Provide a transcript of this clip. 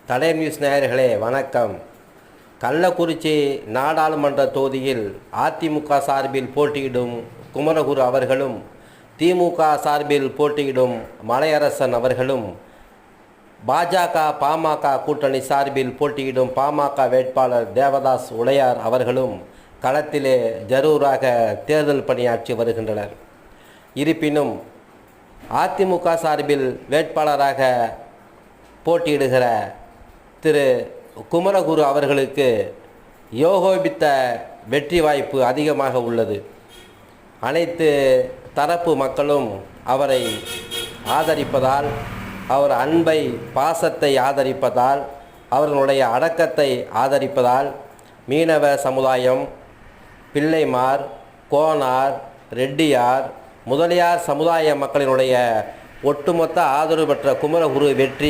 தடை நியூஸ் நேயர்களே வணக்கம். கள்ளக்குறிச்சி நாடாளுமன்ற தொகுதியில் அதிமுக சார்பில் போட்டியிடும் குமரகுரு அவர்களும் திமுக சார்பில் போட்டியிடும் மலையரசன் அவர்களும் பாஜக பாமக கூட்டணி சார்பில் போட்டியிடும் பாமக வேட்பாளர் தேவதாஸ் உடையார் அவர்களும் களத்திலே ஜரூராக தேர்தல் பணியாற்றி வருகின்றனர். இருப்பினும் அதிமுக சார்பில் வேட்பாளராக போட்டியிடுகிற திரு குமரகுரு அவர்களுக்கு யோகோபித்த வெற்றி வாய்ப்பு அதிகமாக உள்ளது. அனைத்து தரப்பு மக்களும் அவரை ஆதரிப்பதால், அவர் அன்பை பாசத்தை ஆதரிப்பதால், அவர்களுடைய அடக்கத்தை ஆதரிப்பதால் மீனவ சமுதாயம், பிள்ளைமார், கோனார், ரெட்டியார், முதலியார் சமுதாய மக்களினுடைய ஒட்டுமொத்த ஆதரவு பெற்ற குமரகுரு வெற்றி